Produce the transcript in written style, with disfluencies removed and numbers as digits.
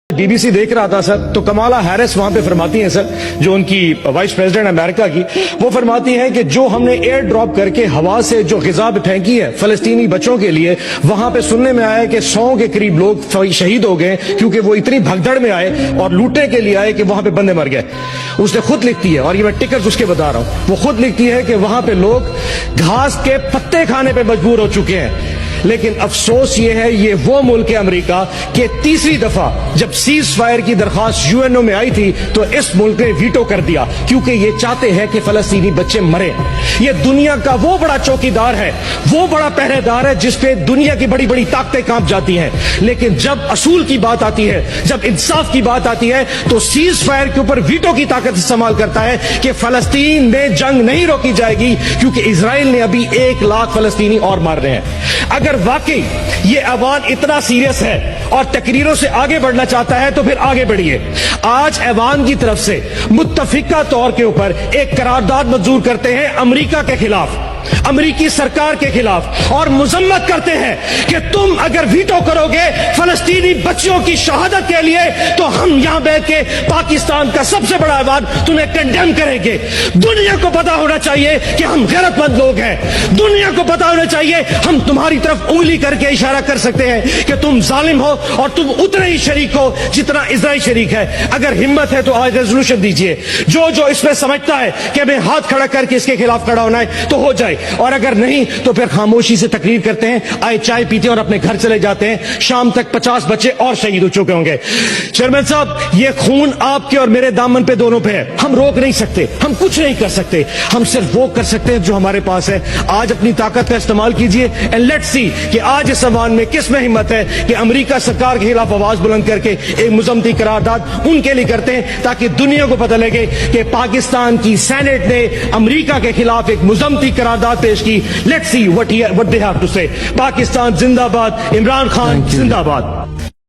Be B C دیکھ رہا تھا سر، تو کمالا ہیرس وہاں پہ فرماتی ہیں سر، جو ان کی وائس پریزیڈنٹ امریکا کی، وہ فرماتی ہیں کہ جو ہم نے ایئر ڈراپ کر کے ہوا سے جو غذا پھینکی ہے فلسطینی بچوں کے لیے، وہاں پہ سننے میں آیا کہ 100 کے قریب لوگ شہید ہو گئے، کیونکہ وہ اتنی بھگدڑ میں آئے اور لوٹنے کے لیے آئے کہ وہاں پہ بندے مر گئے۔ اس نے خود لکھتی ہے، اور یہ میں ٹکٹ اس کے بتا رہا ہوں، وہ خود لکھتی ہے کہ وہاں پہ لوگ گھاس کے پتے کھانے پہ مجبور ہو چکے ہیں۔ لیکن افسوس یہ ہے، یہ وہ ملک ہے امریکہ کہ تیسری دفعہ جب سیز فائر کی درخواست یو این او میں آئی تھی تو اس ملک نے ویٹو کر دیا، کیونکہ یہ چاہتے ہیں کہ فلسطینی بچے مرے۔ یہ دنیا کا وہ بڑا چوکیدار ہے، وہ بڑا پہرے دار ہے جس پہ دنیا کی بڑی بڑی طاقتیں کانپ جاتی ہیں، لیکن جب اصول کی بات آتی ہے، جب انصاف کی بات آتی ہے، تو سیز فائر کے اوپر ویٹو کی طاقت استعمال کرتا ہے کہ فلسطین میں جنگ نہیں روکی جائے گی، کیونکہ اسرائیل نے ابھی 1 لاکھ فلسطینی اور مارنے ہیں۔ اگر واقعی یہ ایوان اتنا سیریس ہے اور تقریروں سے آگے بڑھنا چاہتا ہے تو پھر آگے بڑھیے۔ آج ایوان کی طرف سے متفقہ طور کے اوپر ایک قرارداد منظور کرتے ہیں امریکہ کے خلاف، امریکی سرکار کے خلاف، اور مذمت کرتے ہیں کہ تم اگر ویٹو کرو گے فلسطینی بچوں کی شہادت کے لیے تو ہم یہاں بیٹھ کے پاکستان کا سب سے بڑا ایوان تمہیں کنڈیم کریں گے۔ دنیا کو پتا ہونا چاہیے کہ ہم غیرت مند لوگ ہیں، دنیا کو پتا ہونا چاہیے ہم تمہاری طرف انگلی کر کے اشارہ کر سکتے ہیں کہ تم ظالم ہو اور تم اتنے ہی شریک ہو جتنا اسرائیل شریک ہے۔ اگر ہمت ہے تو آج ریزولوشن دیجئے، جو اس میں سمجھتا ہے کہ ہمیں ہاتھ کھڑا کر کے اس کے خلاف کھڑا ہونا ہے تو ہو جائے، اور اگر نہیں تو پھر خاموشی سے تقریر کرتے ہیں، آئے چائے پیتے ہیں اور اپنے گھر چلے جاتے ہیں۔ شام تک 50 بچے اور شہید ہو چکے ہوں گے۔ چیئرمین صاحب، یہ خون آپ کے اور میرے دامن پہ دونوں پہ ہے، ہم روک نہیں سکتے، ہم کچھ نہیں کر سکتے، ہم صرف وہ کر سکتے ہیں جو ہمارے پاس ہے۔ آج اپنی طاقت کا استعمال کیجئے، اینڈ لیٹس سی کہ آج اس ایوان میں کس میں ہمت ہے کہ امریکہ سرکار کے خلاف آواز بلند کر کے ایک مذمتی قرارداد ان کے لیے کرتے ہیں، تاکہ دنیا کو پتہ لگے کہ پاکستان کی سینٹ نے امریکہ کے خلاف ایک مذمتی قرارداد پیش کی۔ Let's see what they have to say۔ Pakistan زندہ باد، عمران خان زندہ باد۔